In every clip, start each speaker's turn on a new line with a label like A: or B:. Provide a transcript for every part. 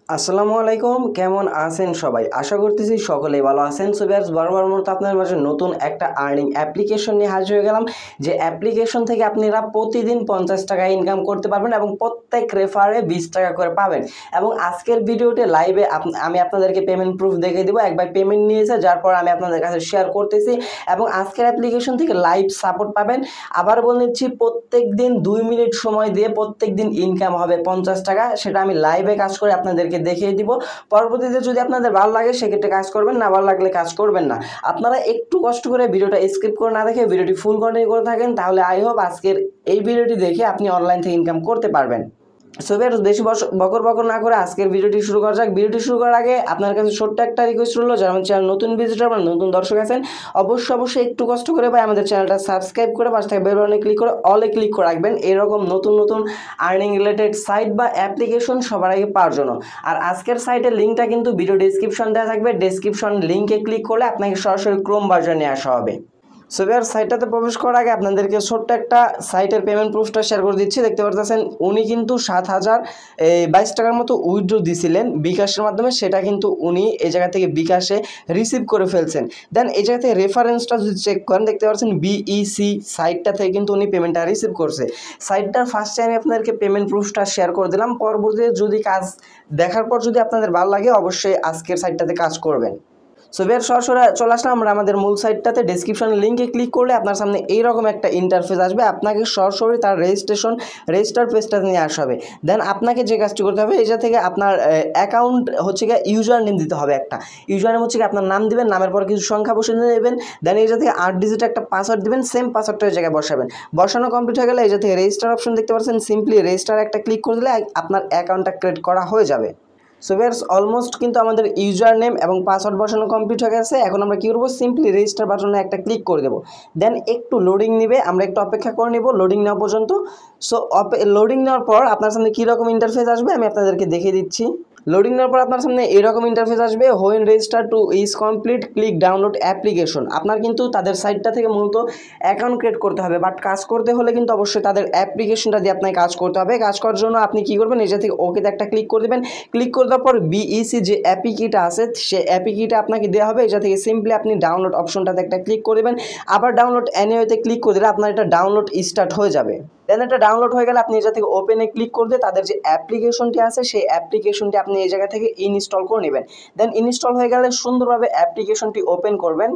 A: আসসালামু আলাইকুম, কেমন আছেন সবাই? আশা করতেছি সকলেই ভালো আছেন। সো ভিউয়ার্স, বরাবর মতো আপনাদের মাঝে নতুন একটা আর্নিং অ্যাপ্লিকেশন নিয়ে হাজির হয়ে গেলাম। যে অ্যাপ্লিকেশন থেকে আপনারা প্রতিদিন 50 টাকা ইনকাম করতে পারবেন এবং প্রত্যেক রেফারে 20 টাকা করে পাবেন। এবং আজকের ভিডিওতে লাইভে আমি আপনাদেরকে পেমেন্ট প্রুফ দেখিয়ে দেবো। একবার পেমেন্ট নিয়েছে, যার পর আমি আপনাদের কাছে শেয়ার করতেছি এবং আজকের অ্যাপ্লিকেশন থেকে লাইভ সাপোর্ট পাবেন। আবার বলে নিচ্ছি, প্রত্যেক দিন 2 মিনিট সময় দিয়ে প্রত্যেক দিন ইনকাম হবে 50 টাকা। সেটা আমি লাইভে কাজ করে আপনাদেরকে দেখিয়ে দিব। পরবর্তীতে যদি আপনাদের ভালো লাগে সেক্ষেত্রে কাজ করবেন, না ভালো লাগলে কাজ করবেন না। আপনারা একটু কষ্ট করে ভিডিওটা স্কিপ করে না দেখে ভিডিওটি ফুল কন্টিনিউ করে থাকেন, তাহলে আই হোপ আজকের এই ভিডিওটি দেখে আপনি অনলাইন থেকে ইনকাম করতে পারবেন। সো ভিউয়ার্স, বেশি বকর বকর না করে আজকের ভিডিওটি শুরু করা যাক। ভিডিওটি শুরু করার আগে আপনার কাছে ছোট্ট একটা রিকোয়েস্ট রইল, যারা আমার চ্যানেল নতুন ভিজিটর বা নতুন দর্শক আছেন, অবশ্যই একটু কষ্ট করে ভাই আমাদের চ্যানেলটা সাবস্ক্রাইব করে পাশে থাকা বেল বাটনে ক্লিক করে অলে ক্লিক করে রাখবেন, এরকম নতুন নতুন আর্নিং রিলেটেড সাইট বা অ্যাপ্লিকেশন সবার আগে পাওয়ার জন্য। আর আজকের সাইটের লিঙ্কটা কিন্তু ভিডিও ডেসক্রিপশন দেওয়া থাকবে। ডেসক্রিপশন লিঙ্কে ক্লিক করলে আপনাকে সরাসরি ক্রোম ভার্জনে আসা হবে। সো ভিউয়ার্স, সাইটটাতে প্রবেশ করার আগে আপনাদেরকে ছোট্ট একটা সাইটের পেমেন্ট প্রুফটা শেয়ার করে দিচ্ছি। দেখতে পাচ্ছেন উনি কিন্তু 7,022 টাকার মতো উইথড্র দিছিলেন বিকাশের মাধ্যমে, সেটা কিন্তু উনি এই জায়গা থেকে বিকাশে রিসিভ করে ফেলছেন। দেন এই জায়গা থেকে রেফারেন্সটা যদি চেক করেন, দেখতে পাচ্ছেন বিইসি সাইটটা থেকে কিন্তু উনি পেমেন্টটা রিসিভ করছে। সাইটটার ফার্স্টে আমি আপনাদেরকে পেমেন্ট প্রুফটা শেয়ার করে দিলাম। পরবর্তীতে যদি কাজ দেখার পর যদি আপনাদের ভালো লাগে, অবশ্যই আজকের সাইটটাতে কাজ করবেন। সো ভিউয়ার্স, সরাসরি চলে আসলাম আমরা আমাদের মূল সাইটটাতে। ডেসক্রিপশনের লিঙ্কে ক্লিক করলে আপনার সামনে এইরকম একটা ইন্টারফেস আসবে। আপনাকে সরাসরি তার রেজিস্টার পেজটা নিয়ে আসা হবে। দেন আপনাকে যে কাজটি করতে হবে, এটা থেকে আপনার অ্যাকাউন্ট হচ্ছে গিয়ে ইউজার নেম দিতে হবে। একটা ইউজার নেম হচ্ছে গিয়ে আপনার নাম দিবেন, নামের পর কিছু সংখ্যা বসে দেবেন। দেন এটা থেকে 8 ডিজিট একটা পাসওয়ার্ড দিবেন, সেম পাসওয়ার্ডটা এই জায়গায় বসাবেন। বসানো কমপ্লিট হয়ে গেলে এই থেকে রেজিস্টার অপশন দেখতে পাচ্ছেন, সিম্পলি রেজিস্টার একটা ক্লিক করে দিলে আপনার অ্যাকাউন্টটা ক্রিয়েট করা হয়ে যাবে। সো ভিউয়ার্স, অলমোস্ট কিন্তু আমাদের ইউজার নেম এবং পাসওয়ার্ড বসানো কমপ্লিট হয়ে গেছে। এখন আমরা কী করবো, সিম্পলি রেজিস্টার বাটনে একটা ক্লিক করে দেবো। দেন একটু লোডিং নেবে, আমরা একটু অপেক্ষা করে নেব লোডিং নেওয়া পর্যন্ত। সো লোডিং নেওয়ার পর আপনার সামনে কীরকম ইন্টারফেস আসবে আমি আপনাদেরকে দেখিয়ে দিচ্ছি। লোডিং নেওয়ার পর আপনার সামনে এরকম ইন্টারফেস আসবে। When register to is complete click download application. আপনার কিন্তু তাদের সাইটটা থেকে মূলত অ্যাকাউন্ট ক্রিয়েট করতে হবে, বাট কাজ করতে হলে কিন্তু অবশ্যই তাদের অ্যাপ্লিকেশনটা দিয়ে আপনাকে কাজ করতে হবে। কাজ করার জন্য আপনি কী করবেন, নিজে থেকে ওকেতে একটা ক্লিক করে দেবেন। ক্লিক করে দেওয়ার পর বিইসি যে অ্যাপি কিটা আছে, সেই অ্যাপি কিটা আপনাকে দেওয়া হবে। এটা থেকে সিম্পলি আপনি ডাউনলোড অপশনটাতে একটা ক্লিক করে দেবেন। আবার ডাউনলোড অ্যানিওয়েতে ক্লিক করে দিলে আপনার এটা ডাউনলোড স্টার্ট হয়ে যাবে। দেন এটা ডাউনলোড হয়ে গেলে আপনি এই জায়গা থেকে ওপেনে ক্লিক করে দিয়ে তাদের যে অ্যাপ্লিকেশনটি আছে সেই অ্যাপ্লিকেশনটি আপনি এই জায়গা থেকে ইনস্টল করে নেবেন। দেন ইনস্টল হয়ে গেলে সুন্দরভাবে অ্যাপ্লিকেশনটি ওপেন করবেন।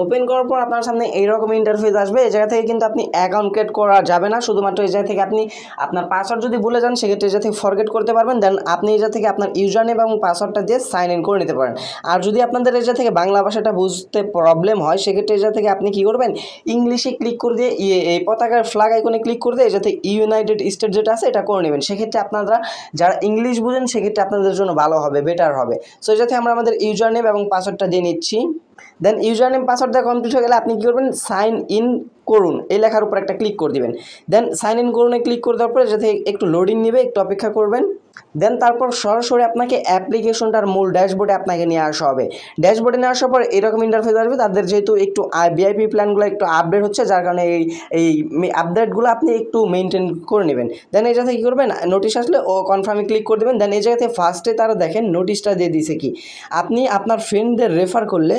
A: ওপেন করার পর আপনার সামনে এইরকম ইন্টারফেস আসবে। এই জায়গা থেকে কিন্তু আপনি অ্যাকাউন্ট ক্রিয়েট করা যাবে না, শুধুমাত্র এই জায়গা থেকে আপনি আপনার পাসওয়ার্ড যদি ভুলে যান সেক্ষেত্রে এই জায়গা থেকে ফরগেট করতে পারবেন। দেন আপনি এই জায়গা থেকে আপনার ইউজার নেম এবং পাসওয়ার্ডটা দিয়ে সাইন ইন করে নিতে পারেন। আর যদি আপনাদের এই জায়গা থেকে বাংলা ভাষাটা বুঝতে প্রবলেম হয়, সেক্ষেত্রে এই জায়গা থেকে আপনি কী করবেন, ইংলিশে ক্লিক করে দিয়ে এই পতাকার ফ্ল্যাগ আইকনে ক্লিক করে দিয়ে এই জায়গা থেকে ইউনাইটেড স্টেট যেটা আছে এটা করে নেবেন। সেক্ষেত্রে আপনারা যারা ইংলিশ বুঝেন সেক্ষেত্রে আপনাদের জন্য ভালো হবে, বেটার হবে। সো এই জায়গা থেকে আমরা আমাদের ইউজার নেম এবং পাসওয়ার্ডটা দিয়ে নিচ্ছি। দেন ইউজার নেম পাসওয়ার্ড দেওয়া কমপ্লিট হয়ে গেলে আপনি কী করবেন, সাইন ইন করুন এই লেখার উপর একটা ক্লিক করে দিবেন। দেন সাইন ইন করুনে ক্লিক করে দেওয়ার পরে যাতে একটু লোডিং নেবে, একটু অপেক্ষা করবেন। দেন তারপর সরাসরি আপনাকে অ্যাপ্লিকেশনটার মূল ড্যাশবোর্ডে আপনাকে নিয়ে আসা হবে। ড্যাশবোর্ডে নিয়ে আসার পর এরকম ইন্টারফেস আসবে। তাদের যেহেতু একটু ভিআইপি প্ল্যানগুলো একটু আপডেট হচ্ছে, যার কারণে এই আপডেটগুলো আপনি একটু মেনটেন করে নেবেন। দেন এই জায়গাতে কী করবেন, নোটিশ আসলে ও কনফার্মে ক্লিক করে দেবেন। দেন এই জায়গাতে ফার্স্টে তারা দেখেন নোটিশটা দিয়ে দিয়েছে কি, আপনি আপনার ফ্রেন্ডদের রেফার করলে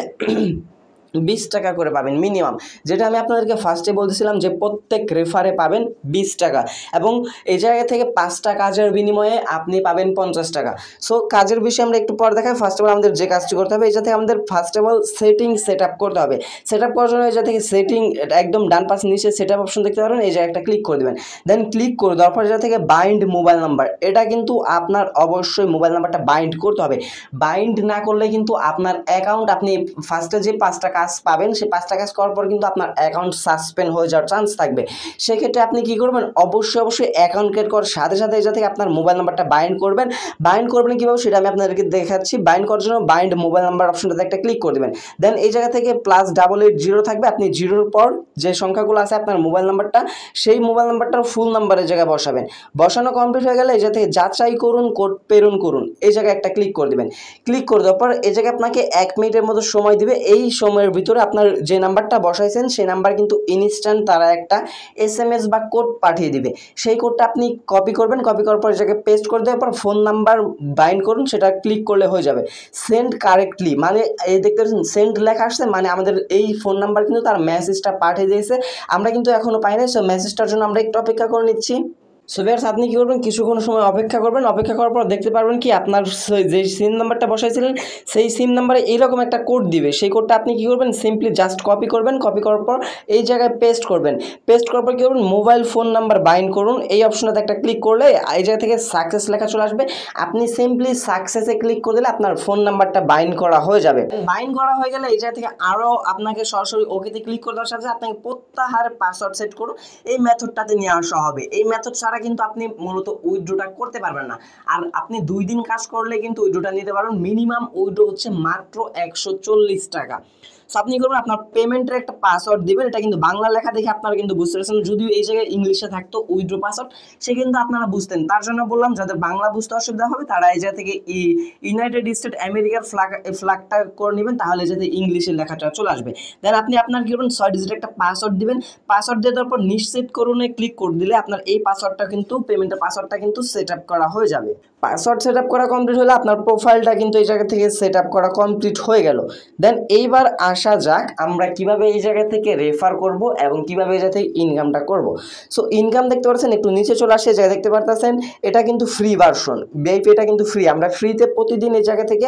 A: 20 টাকা করে পাবেন মিনিমাম, যেটা আমি আপনাদেরকে ফার্স্টে বলতেছিলাম যে প্রত্যেক রেফারে পাবেন 20 টাকা এবং এই জায়গা থেকে 5টা কাজের বিনিময়ে আপনি পাবেন 50 টাকা। সো কাজের বিষয়ে আমরা একটু পর দেখাই। ফার্স্ট অফ অল আমাদের যে কাজটি করতে হবে, এই জায়গা থেকে আমাদের first of all setting set up করতে হবে। সেট আপ করার জন্য এই জায়গা থেকে সেটিং একদম ডান পাশে নিচে সেট আপ অপশন দেখতে পারবেন, এই জায়গায় একটা ক্লিক করে দেবেন। দেন ক্লিক করে দেওয়ার পর এই জায়গা থেকে বাইন্ড মোবাইল নাম্বার, এটা কিন্তু আপনার অবশ্যই মোবাইল নাম্বারটা বাইন্ড করতে হবে। বাইন্ড না করলে কিন্তু আপনার অ্যাকাউন্ট, আপনি ফার্স্টে যে 5টা কাজ পাবেন সেই 5টা কাজ করার পর কিন্তু আপনার অ্যাকাউন্ট সাসপেন্ড হয়ে যাওয়ার চান্স থাকবে। সেক্ষেত্রে আপনি কী করবেন, অবশ্যই অ্যাকাউন্ট ক্রিয়েট করার সাথে সাথে এই জায়গা থেকে আপনার মোবাইল নাম্বারটা বাইন্ড করবেন। বাইন্ড করবেন কীভাবে সেটা আমি আপনাদেরকে দেখাচ্ছি। বাইন্ড করার জন্য বাইন্ড মোবাইল নাম্বার অপশনটাতে একটা ক্লিক করে দেবেন। দেন এই জায়গা থেকে +880 থাকবে, আপনি জিরোর পর যে সংখ্যাগুলো আছে আপনার মোবাইল নাম্বারটা, সেই মোবাইল নাম্বারটার ফুল নাম্বারের জায়গায় বসাবেন। বসানো কমপ্লিট হয়ে গেলে এই জায়গা থেকে যাচাই করুন কোড প্রেরণ করুন এই জায়গায় একটা ক্লিক করে দেবেন। ক্লিক করে দেওয়ার পর এই জায়গায় আপনাকে 1 মিনিটের মতো সময় দিবে। এই সময়ের ভিতরে আপনার যে নাম্বারটা বসাইছেন সেই নাম্বার কিন্তু ইনস্ট্যান্ট তারা একটা SMS বা কোড পাঠিয়ে দিবে। সেই কোডটা আপনি কপি করবেন, কপি করার পর এটাকে পেস্ট করে দেওয়ার পর ফোন নাম্বার বাইন্ড করুন, সেটা ক্লিক করলে হয়ে যাবে। সেন্ড কারেক্টলি মানে এই দেখতে পাচ্ছেন সেন্ড লেখা আসছে, মানে আমাদের এই ফোন নাম্বার কিন্তু তার মেসেজটা পাঠিয়ে দিয়েছে, আমরা কিন্তু এখনও পাই নাই। সো মেসেজটার জন্য আমরা একটু অপেক্ষা করে নিচ্ছি। সো ভিউয়ার্স, আপনি কী করবেন, কিছুক্ষণ সময় অপেক্ষা করবেন। অপেক্ষা করার পর দেখতে পারবেন কি আপনার যে সিম নাম্বারটা বসাইছিলেন সেই সিম নাম্বারে এইরকম একটা কোড দিবে। সেই কোডটা আপনি কী করবেন, সিম্পলি জাস্ট কপি করবেন, কপি করার পর এই জায়গায় পেস্ট করবেন। পেস্ট করার পর কী করবেন, মোবাইল ফোন নাম্বার বাইন্ড করুন, এই অপশনটাতে একটা ক্লিক করলে এই জায়গা থেকে সাকসেস লেখা চলে আসবে। আপনি সিম্পলি সাকসেসে ক্লিক করে দিলে আপনার ফোন নাম্বারটা বাইন্ড করা হয়ে যাবে। বাইন্ড করা হয়ে গেলে এই জায়গা থেকে আরও আপনাকে সরাসরি ওকেতে ক্লিক করে দেওয়ার সাথে আপনাকে প্রত্যাহার পাসওয়ার্ড সেট করুন, এই মেথডটাতে নিয়ে আসা হবে। এই মেথড ছাড়া কিন্তু আপনি মূলত উইথড্রটা করতে পারবেন না। আর আপনি 2 দিন কাজ করলে কিন্তু উইথড্রটা নিতে পারবেন। মিনিমাম উইথড্র হচ্ছে মাত্র 140 টাকা। সো আপনি করবেন আপনার পেমেন্টের একটা পাসওয়ার্ড দিবেন, এটা কিন্তু বাংলা লেখা দেখে আপনারা কিন্তু বুঝতে পারছেন, যদিও এই জায়গায় ইংলিশে থাকতো উইথড্র পাসওয়ার্ড, সে কিন্তু আপনারা বুঝতেন। তার জন্য বললাম যাদের বাংলা বুঝতে অসুবিধা হবে তারা এই জায়গা থেকে ইউনাইটেড স্টেট আমেরিকার ফ্ল্যাগটা করে নেবেন, তাহলে যাতে ইংলিশের লেখাটা চলে আসবে। দেন আপনি আপনার কি করবেন, 6 ডিজিট একটা পাসওয়ার্ড দিবেন। পাসওয়ার্ড দিয়ে দেওয়ার পর নিশ্চিত করুনে ক্লিক করে দিলে আপনার এই পাসওয়ার্ডটা কিন্তু পেমেন্টের পাসওয়ার্ডটা কিন্তু সেট আপ করা হয়ে যাবে। পাসওয়ার্ড সেট আপ করা কমপ্লিট হলে আপনার প্রোফাইলটা কিন্তু এই জায়গা থেকে সেট আপ করা কমপ্লিট হয়ে গেল। দেন এইবার আসা যাক আমরা কিভাবে এই জায়গা থেকে রেফার করব এবং কিভাবে এই জায়গা থেকে ইনকামটা করব। সো ইনকাম দেখতে পাচ্ছেন, একটু নিচে চলে আসে জায়গা দেখতে পারতেছেন, এটা কিন্তু ফ্রি ভার্সন। ভিআইপি এটা কিন্তু ফ্রি, আমরা ফ্রিতে প্রতিদিন এই জায়গা থেকে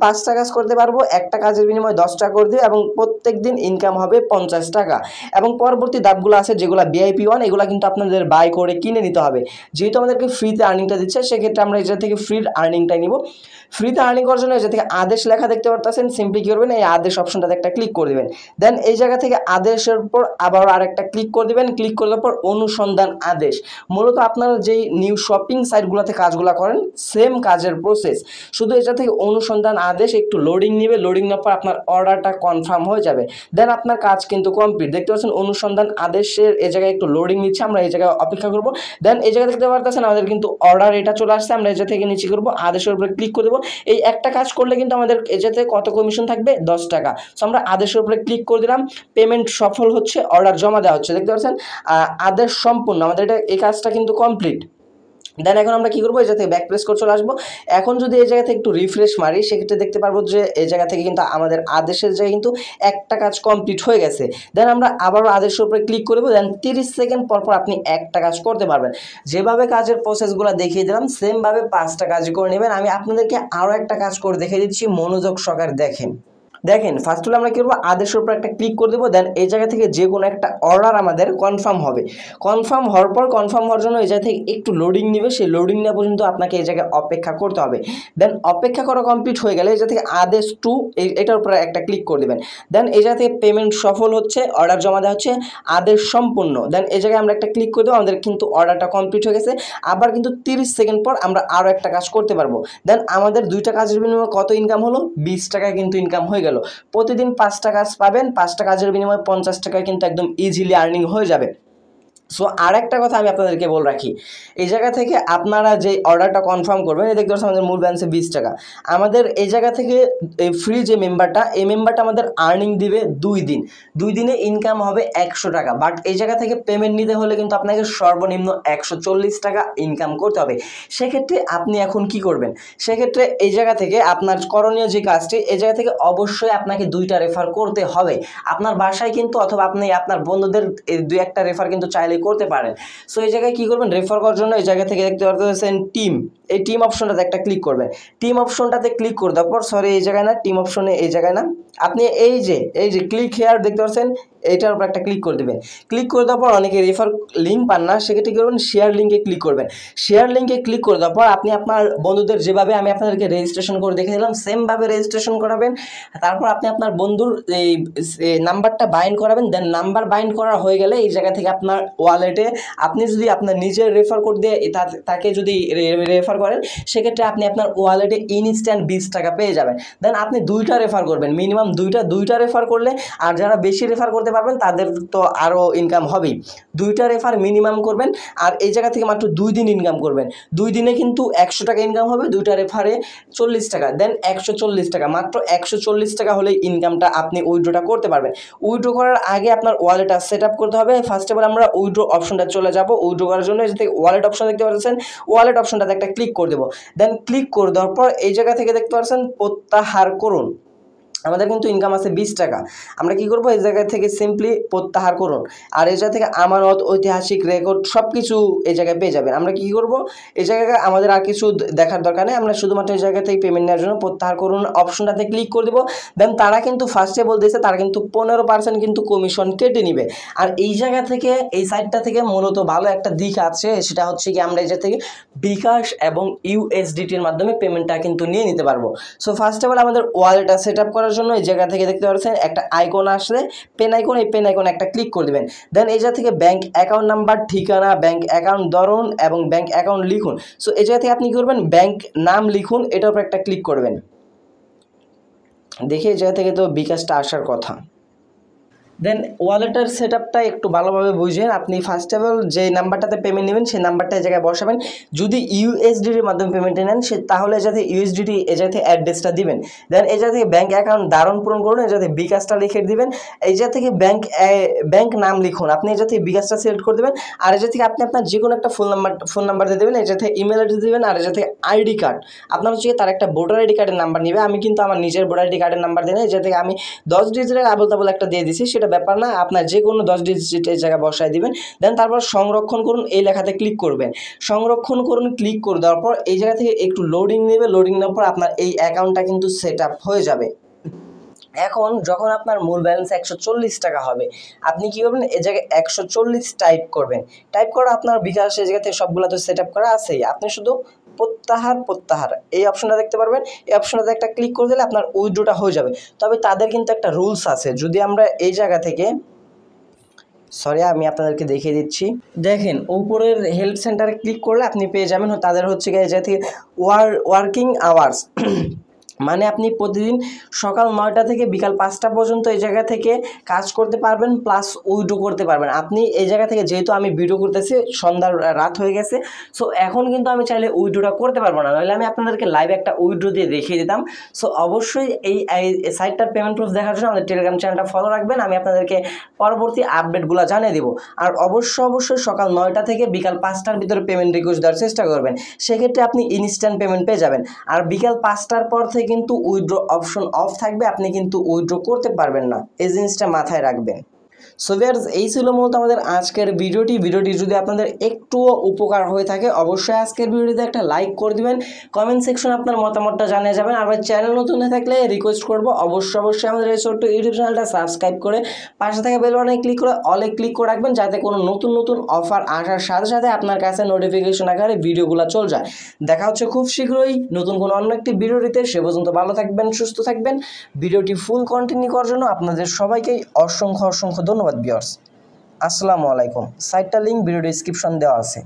A: 5টা কাজ করতে পারবো, একটা কাজের বিনিময়ে 10 টাকা করে দিয়ে, এবং প্রত্যেক দিন ইনকাম হবে 50 টাকা। এবং পরবর্তী ধাপগুলো আছে যেগুলো ভিআইপি 1, এগুলো কিন্তু আপনাদের বাই করে কিনে নিতে হবে। যেহেতু আমাদেরকে ফ্রিতে আর্নিংটা দিচ্ছে সেক্ষেত্রে আমরা এই জায়গা থেকে ফ্রির আর্নিংটা নিব। ফ্রিতে আর্নিং করার জন্য এই জায়গা থেকে আদেশ লেখা দেখতে পারতেছেন, সিম্পলি কী করবেন, এই আদেশ অপশনটাতে একটা ক্লিক করে দেবেন। দেন এই জায়গা থেকে আদেশের উপর আবার আরেকটা ক্লিক করে দেবেন। ক্লিক করলে পর অনুসন্ধান আদেশ, মূলত আপনারা যেই নিউ শপিং সাইটগুলোতে কাজগুলো করেন সেম কাজের প্রসেস, শুধু এটা থেকে অনুসন্ধান আদেশ একটু লোডিং নেবে। লোডিং নেওয়ার পর আপনার অর্ডারটা কনফার্ম হয়ে যাবে। দেন আপনার কাজ কিন্তু কমপ্লিট। দেখতে পাচ্ছেন অনুসন্ধান আদেশের এই জায়গায় একটু লোডিং নিচ্ছে, আমরা এই জায়গায় অপেক্ষা করব। দেন এই জায়গায় দেখতে পারতেছেন আমাদের কিন্তু অর্ডার এটা চলে আসছে, আমরা এই জায়গা থেকে নিচে করবো, আদেশের উপরে ক্লিক করে দেবো। এই একটা কাজ করলে কিন্তু আমাদের এই জায়গা থেকে কত কমিশন থাকবে, 10 টাকা। সো আমরা আদেশের উপরে ক্লিক করে দিলাম, পেমেন্ট সফল হচ্ছে, অর্ডার জমা দেওয়া হচ্ছে। দেখতে পাচ্ছেন আদেশ সম্পূর্ণ, আমাদের এটা এই কাজটা কিন্তু কমপ্লিট। দেন এখন আমরা কী করবো, এই জায়গা থেকে ব্যাক প্রেস করে চলে আসবো। এখন যদি এই জায়গা থেকে একটু রিফ্রেশ মারি সেক্ষেত্রে দেখতে পারবো যে এই জায়গা থেকে কিন্তু আমাদের আদেশের জায়গায় কিন্তু একটা কাজ কমপ্লিট হয়ে গেছে। দেন আমরা আবারও আদেশের উপরে ক্লিক করবো। দেন 30 সেকেন্ড পর পর আপনি একটা কাজ করতে পারবেন। যেভাবে কাজের প্রসেসগুলো দেখিয়ে দিলাম সেমভাবে 5টা কাজ করে নেবেন। আমি আপনাদেরকে আরও একটা কাজ করে দেখিয়ে দিচ্ছি, মনোযোগ সহকারে দেখেন। ফার্স্ট হলে আমরা কী করবো, আদেশের উপর একটা ক্লিক করে দেবো। দেন এই জায়গা থেকে যে কোনো একটা অর্ডার আমাদের কনফার্ম হবে। কনফার্ম হওয়ার পর কনফার্ম হওয়ার জন্য এই জায়গা থেকে একটু লোডিং নেবে, সেই লোডিং নেওয়া পর্যন্ত আপনাকে এই জায়গায় অপেক্ষা করতে হবে। দেন অপেক্ষা করা কমপ্লিট হয়ে গেলে এই জায়গা থেকে আদেশ টু এটার উপরে একটা ক্লিক করে দেবেন। দেন এই জায়গা থেকে পেমেন্ট সফল হচ্ছে, অর্ডার জমা দেওয়া হচ্ছে, আদেশ সম্পূর্ণ। দেন এই জায়গায় আমরা একটা ক্লিক করে দেবো, আমাদের কিন্তু অর্ডারটা কমপ্লিট হয়ে গেছে। আবার কিন্তু 30 সেকেন্ড পর আমরা আরও একটা কাজ করতে পারবো। দেন আমাদের 2টা কাজের বিনিময়ে কত ইনকাম হলো, 20 টাকা কিন্তু ইনকাম হয়ে গেল। প্রতিদিন 5টা কাজ পাবেন, 5টা কাজের বিনিময়ে 50 টাকায় কিন্তু একদম ইজিলি আর্নিং হয়ে যাবে। সো আর একটা কথা আমি আপনাদেরকে বলে রাখি, এই জায়গা থেকে আপনারা যে অর্ডারটা কনফার্ম করবেন, এই দেখতে পাচ্ছেন আমাদের মূল ব্যালেন্সে 20 টাকা। আমাদের এই জায়গা থেকে এই ফ্রি যে মেম্বারটা, এই মেম্বারটা আমাদের আর্নিং দিবে 2 দিন। 2 দিনে ইনকাম হবে 100 টাকা। বাট এই জায়গা থেকে পেমেন্ট নিতে হলে কিন্তু আপনাকে সর্বনিম্ন 140 টাকা ইনকাম করতে হবে। সেক্ষেত্রে আপনি এখন কি করবেন, সেক্ষেত্রে এই জায়গা থেকে আপনার করণীয় যে কাজটি, এই জায়গা থেকে অবশ্যই আপনাকে 2টা রেফার করতে হবে। আপনার বাসায় কিন্তু অথবা আপনি আপনার বন্ধুদের 2-1টা রেফার কিন্তু চাইলে করতে পারেন। সো এই জায়গায় কী করবেন, রেফার করার জন্য এই জায়গা থেকে দেখতে পাচ্ছেন টিম, এই টিম অপশনটাতে একটা ক্লিক করবেন। টিম অপশনটাতে ক্লিক করে দেওয়ার পর, সরি এই জায়গায় না, টিম অপশনে এই জায়গায় না, আপনি এই যে ক্লিক হেয়ার দেখতে পাচ্ছেন, এইটার উপর একটা ক্লিক করে দেবেন। ক্লিক করে দেওয়ার পর অনেকে রেফার লিঙ্ক পান না, সেক্ষেত্রে কী করবেন, শেয়ার লিঙ্কে ক্লিক করবেন। শেয়ার লিঙ্কে ক্লিক করে দেওয়ার পর আপনি আপনার বন্ধুদের যেভাবে আমি আপনাদেরকে রেজিস্ট্রেশন করে দেখে দিলাম সেমভাবে রেজিস্ট্রেশন করাবেন। তারপর আপনি আপনার বন্ধুর এই নাম্বারটা বাইন্ড করাবেন। দেন নাম্বার বাইন্ড করা হয়ে গেলে এই জায়গা থেকে আপনার ওয়ালেটে আপনি যদি আপনার নিজের রেফার কোড দিয়ে তাকে যদি রেফার করেন, সেক্ষেত্রে আপনি আপনার ওয়ালেটে ইনস্ট্যান্ট 20 টাকা পেয়ে যাবেন। দেন আপনি 2টা রেফার করবেন, মিনিমাম 2টা রেফার করলে, আর যারা বেশি রেফার করতে পারবেন তাদের তো আরও ইনকাম হবেই। 2টা রেফার মিনিমাম করবেন, আর এই জায়গা থেকে মাত্র 2 দিন ইনকাম করবেন। 2 দিনে কিন্তু 100 টাকা ইনকাম হবে, 2টা রেফারে 40 টাকা, দেন 140 টাকা, মাত্র 140 টাকা হলেই ইনকামটা আপনি উইথড্রটা করতে পারবেন। উইথড্র করার আগে আপনার ওয়ালেটটা সেট আপ করতে হবে। ফার্স্ট অফ অল আমরা উইথড্র অপশনটা চলে যাব। উইথড্র করার জন্য যে ওয়ালেট অপশন দেখতে পাচ্ছেন, ওয়ালেট অপশনটাতে একটা ক্লিক করে দেবো। দেন ক্লিক করে দেওয়ার পর এই জায়গা থেকে দেখতে পাচ্ছেন প্রত্যাহার করুন। আমাদের কিন্তু ইনকাম আছে 20 টাকা। আমরা কি করব, এই জায়গা থেকে সিম্পলি প্রত্যাহার করুন, আর এই জায়গা থেকে আমানত, ঐতিহাসিক রেকর্ড সব কিছু এই জায়গায় পেয়ে যাবেন। আমরা কি করব, এই জায়গায় আমাদের আর কিছু দেখার দরকার নেই, আমরা শুধুমাত্র এই জায়গা থেকে পেমেন্ট নেওয়ার জন্য প্রত্যাহার করুন অপশনটাতে ক্লিক করে দেবো। দেন তারা কিন্তু ফার্স্টে বলতেছে তারা কিন্তু 15% কিন্তু কমিশন কেটে নিবে। আর এই জায়গা থেকে, এই সাইটটা থেকে মূলত ভালো একটা দিক আছে, সেটা হচ্ছে কি আমরা এই জায়গা থেকে বিকাশ এবং ইউএসডিটির মাধ্যমে পেমেন্টটা কিন্তু নিয়ে নিতে পারবো। সো ফার্স্ট অফ অল আমাদের ওয়ালেটটা সেট আপ করার জন্য এই জায়গা থেকে দেখতে পাচ্ছেন একটা আইকন আসলে, পেন আইকন, এই পেন আইকনে একটা ক্লিক করে দেবেন। দেন এই জায়গা থেকে ব্যাংক অ্যাকাউন্ট নাম্বার, ঠিকানা, ব্যাংক অ্যাকাউন্ট ধরুন এবং ব্যাংক অ্যাকাউন্ট লিখুন। সো এই জায়গা থেকে আপনি কি করবেন, ব্যাংক নাম লিখুন, এটার উপর একটা ক্লিক করবেন। দেখে এই জায়গা থেকে তো বিকাশটা আসার কথা। দেন ওয়ালেটের সেট আপটা একটু ভালোভাবে বুঝেন। আপনি ফার্স্ট অফ অল যে নাম্বারটাতে পেমেন্ট নেবেন সেই নাম্বারটা এই জায়গায় বসাবেন। যদি ইউএসডিটির মাধ্যমে পেমেন্টে নেন তাহলে যাতে ইউএসডিটি এই জায়গা থেকে অ্যাড্রেসটা দিবেন। দেন এই জায়গা থেকে ব্যাঙ্ক অ্যাকাউন্ট ধারণ পূরণ করুন, এই জায়গা থেকে বিকাশটা লিখে দিবেন। এই জায়গা থেকে ব্যাংক নাম লিখুন, আপনি এই জায়গা থেকে বিকাশটা সিলেক্ট করে দেবেন। আর এই জায়গা থেকে আপনি আপনার যে কোনো একটা ফোন নাম্বার দিয়ে দেবেন, এই জায়গা থেকে ইমেল অ্যাড্রেস দেবেন। আর এই জায়গা থেকে আইডি কার্ড, আপনার হচ্ছে তার একটা ভোটার আইডি কার্ডের নাম্বার নেবে। আমি কিন্তু আমার নিজের ভোটার আইডি কার্ডের নাম্বার দিই না, এই জায়গা থেকে আমি 10 ডিজিটের আবল তাবল একটা দিয়ে দিছি, সেটা ব্যাপার না, আপনার যে কোনো 10 ডিজিটের জায়গায় বসায় দিবেন। দেন তারপর সংরক্ষণ করুন, এই লেখাতে ক্লিক করবেন। সংরক্ষণ করুন, ক্লিক করে দেওয়ার পর এই জায়গা থেকে একটু লোডিং নেবে, লোডিং নেওয়ার পর আপনার এই অ্যাকাউন্টটা কিন্তু সেট আপ হয়ে যাবে। এখন যখন আপনার মূল ব্যালেন্স 140 টাকা হবে, আপনি কী করবেন, এই জায়গায় 140 টাইপ করবেন। টাইপ করা আপনার বিকাশ এই জায়গা থেকে সবগুলো তো সেট আপ করা আছেই, আপনি শুধু প্রত্যাহার এই অপশনটা দেখতে পারবেন। এই অপশনটাতে একটা ক্লিক করে দিলে আপনার উইথড্রটা হয়ে যাবে। তবে তাদের কিন্তু একটা রুলস আছে, যদি আমরা এই জায়গা থেকে, সরি আমি আপনাদেরকে দেখিয়ে দিচ্ছি, দেখেন উপরের হেল্প সেন্টারে ক্লিক করলে আপনি পেয়ে যাবেন তাদের হচ্ছে গিয়ে এই জায়গা থেকে ওয়ার্কিং আওয়ার্স মানে আপনি প্রতিদিন সকাল 9টা থেকে বিকাল 5টা পর্যন্ত এই জায়গা থেকে কাজ করতে পারবেন, প্লাস উইথড্র করতে পারবেন। আপনি এই জায়গা থেকে, যেহেতু আমি ভিডিও করতেছি সন্ধ্যার রাত হয়ে গেছে, সো এখন কিন্তু আমি চাইলে উইথড্রটা করতে পারবো না, নাহলে আমি আপনাদেরকে লাইভ একটা উইথড্র দিয়ে দেখিয়ে দিতাম। সো অবশ্যই এই সাইটটার পেমেন্ট প্রুফ দেখার জন্য আমাদের টেলিগ্রাম চ্যানেলটা ফলো রাখবেন, আমি আপনাদেরকে পরবর্তী আপডেটগুলো জানিয়ে দেবো। আর অবশ্যই সকাল 9টা থেকে বিকাল 5টার ভিতরে পেমেন্ট রিকোয়েস্ট দেওয়ার চেষ্টা করবেন, সেক্ষেত্রে আপনি ইনস্ট্যান্ট পেমেন্ট পেয়ে যাবেন। আর বিকাল 5টার পর থেকে কিন্তু উইথড্র অপশন অফ থাকবে, আপনি কিন্তু উইথড্র করতে পারবেন না, এই জিনিসটা মাথায় রাখবেন। সো ভিউয়ার্স, এই ছিল মূলত আমাদের আজকের ভিডিওটি যদি আপনাদের একটুও উপকার হয়ে থাকে অবশ্যই আজকের ভিডিওটিতে একটা লাইক করে দিবেন, কমেন্ট সেকশনে আপনার মতামতটা জানিয়ে যাবেন। আর চ্যানেল নতুন হয়ে থাকলে রিকোয়েস্ট করব অবশ্যই আমাদের এই ছোট্ট ইউটিউব চ্যানেলটা সাবস্ক্রাইব করে পাশে থাকা বেল বাটনে ক্লিক করে অলে ক্লিক করে রাখবেন, যাতে কোনো নতুন অফার আসার সাথে সাথে আপনার কাছে নোটিফিকেশন আকারে ভিডিওগুলো চলে যায়। দেখা হচ্ছে খুব শীঘ্রই নতুন কোনো অন্য একটি ভিডিওটিতে, সে পর্যন্ত ভালো থাকবেন, সুস্থ থাকবেন। ভিডিওটি ফুল কন্টিনিউ করার জন্য আপনাদের সবাইকেই অসংখ্য ধন্যবাদ ভিউয়ার্স। আসসালামু আলাইকুম। সাইটটা লিঙ্ক ভিডিও ডেসক্রিপশন দেওয়া আছে।